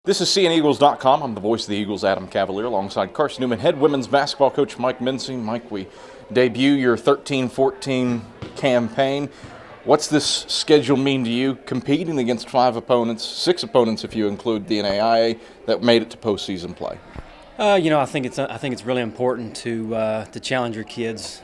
This is CNEagles.com. I'm the voice of the Eagles, Adam Cavalier, alongside Carson-Newman head women's basketball coach Mike Mincey. Mike, we debut your 13-14 campaign. What's this schedule mean to you, competing against six opponents if you include the NAIA, that made it to postseason play? I think it's really important to challenge your kids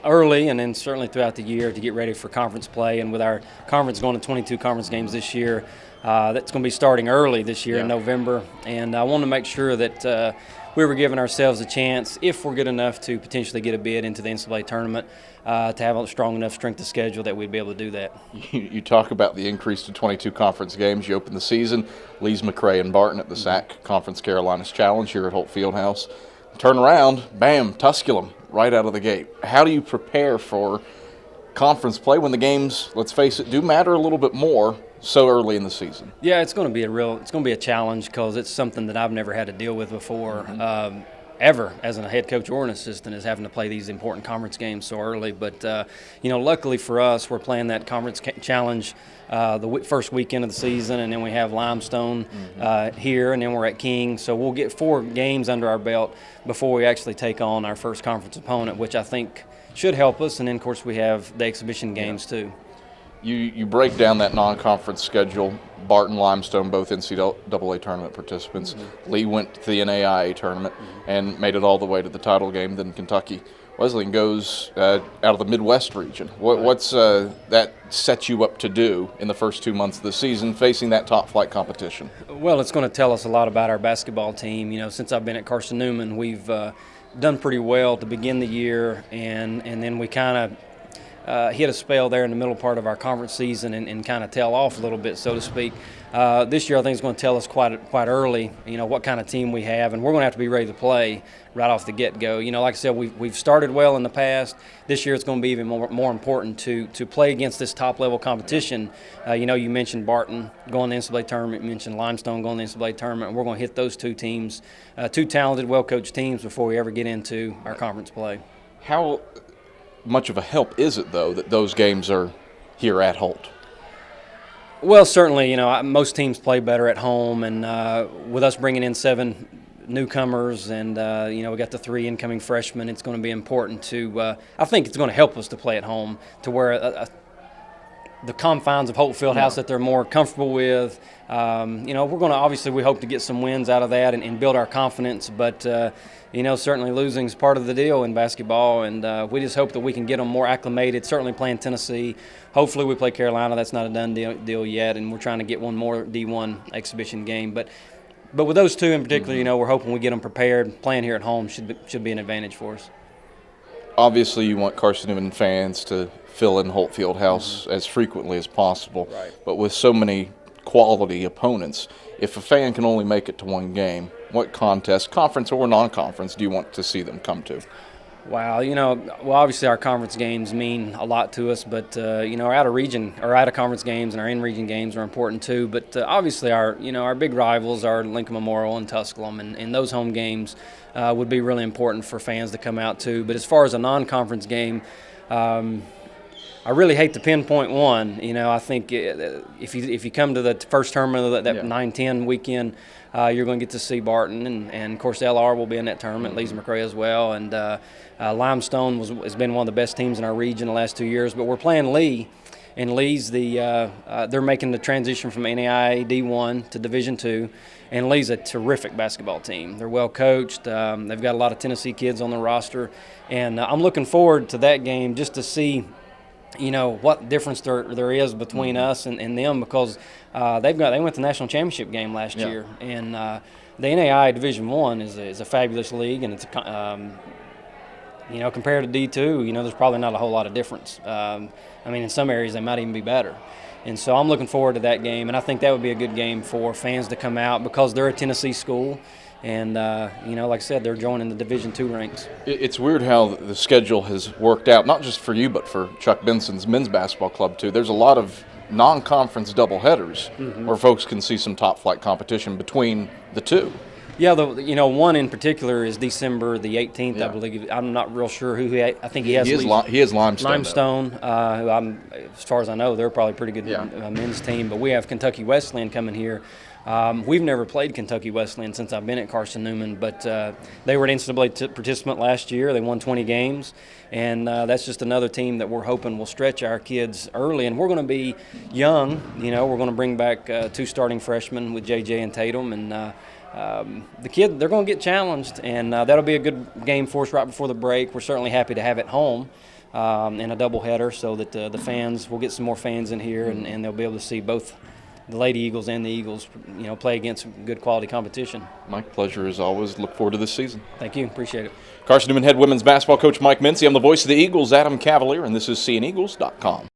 early, and then certainly throughout the year to get ready for conference play. And with our conference going to 22 conference games this year, that's going to be starting early this year in November. And I want to make sure that we were giving ourselves a chance, if we're good enough to potentially get a bid into the NCAA tournament, to have a strong enough strength of schedule that we'd be able to do that. You talk about the increase to 22 conference games. You open the season, Lees, McRae, and Barton at the SAC Conference Carolinas Challenge here at Holt Fieldhouse. Turn around, bam, Tusculum right out of the gate. How do you prepare for conference play when the games, let's face it, do matter a little bit more so early in the season? Yeah, it's going to be a challenge because it's something that I've never had to deal with before. Ever as a head coach or an assistant, is having to play these important conference games so early. But luckily for us, we're playing that conference challenge the first weekend of the season, and then we have Limestone here, and then we're at King. So we'll get 4 games under our belt before we actually take on our first conference opponent, which I think should help us. And then of course we have the exhibition games too. You break down that non-conference schedule. Barton, Limestone, both NCAA tournament participants. Lee went to the NAIA tournament and made it all the way to the title game. Then Kentucky Wesleyan goes out of the Midwest region. What's that set you up to do in the first 2 months of the season, facing that top-flight competition? Well, it's going to tell us a lot about our basketball team. Since I've been at Carson-Newman, we've done pretty well to begin the year, and then we kind of hit a spell there in the middle part of our conference season and kind of tail off a little bit, so to speak. This year I think it's going to tell us quite early, what kind of team we have, and we're going to have to be ready to play right off the get-go. Like I said, we've started well in the past. This year it's going to be even more important to play against this top-level competition. You mentioned Barton going to the NCAA tournament, you mentioned Limestone going to the NCAA tournament, and we're going to hit those 2 teams, 2 talented, well-coached teams before we ever get into our conference play. How much of a help is it, though, that those games are here at Holt? Well, certainly, most teams play better at home, and with us bringing in 7 newcomers and, we got the 3 incoming freshmen, it's going to be important to I think it's going to help us to play at home to where the confines of Holt Fieldhouse that they're more comfortable with. We're going to, obviously, we hope to get some wins out of that and build our confidence, but certainly losing is part of the deal in basketball, and we just hope that we can get them more acclimated, certainly playing Tennessee. Hopefully we play Carolina. That's not a done deal yet, and we're trying to get one more D1 exhibition game. But with those 2 in particular, we're hoping we get them prepared. Playing here at home should be an advantage for us. Obviously, you want Carson-Newman fans to fill in Holt Fieldhouse as frequently as possible. Right. But with so many quality opponents, if a fan can only make it to one game, what contest, conference or non-conference, do you want to see them come to? Wow, obviously our conference games mean a lot to us, but our out-of-conference games and our in-region games are important too. But obviously our big rivals are Lincoln Memorial and Tusculum, and those home games would be really important for fans to come out to. But as far as a non-conference game, I really hate to pinpoint one. I think if you come to the first tournament of that 9-10 weekend, you're going to get to see Barton, and of course LR will be in that tournament, Lees McRae as well, and Limestone has been one of the best teams in our region the last 2 years. But we're playing Lee, and Lee's they're making the transition from NAIA D1 to Division II, and Lee's a terrific basketball team. They're well coached. They've got a lot of Tennessee kids on the roster, and I'm looking forward to that game just to see what difference there is between us and them, because they went to the national championship game last year, and the NAIA Division I is a fabulous league, and it's compared to D2, there's probably not a whole lot of difference. In some areas they might even be better. And so I'm looking forward to that game, and I think that would be a good game for fans to come out because they're a Tennessee school. And, like I said, they're joining the Division II ranks. It's weird how the schedule has worked out, not just for you, but for Chuck Benson's men's basketball club, too. There's a lot of non-conference doubleheaders where folks can see some top-flight competition between the 2. Yeah, one in particular is December the 18th, I believe. I'm not real sure who I think he has. He has Limestone. Limestone, who as far as I know, they're probably a pretty good men's team. But we have Kentucky Wesleyan coming here We've never played Kentucky Wesleyan since I've been at Carson-Newman, but they were an NCAA participant last year. They won 20 games, and that's just another team that we're hoping will stretch our kids early. And we're going to be young. We're going to bring back 2 starting freshmen with JJ and Tatum, and the kid, they're going to get challenged, and that'll be a good game for us right before the break. We're certainly happy to have it home in a doubleheader so that the fans, we'll get some more fans in here, and they'll be able to see both the Lady Eagles and the Eagles, play against good quality competition. Mike, pleasure as always. Look forward to this season. Thank you. Appreciate it. Carson-Newman head women's basketball coach Mike Mincey. I'm the voice of the Eagles, Adam Cavalier, and this is SeeingEagles.com.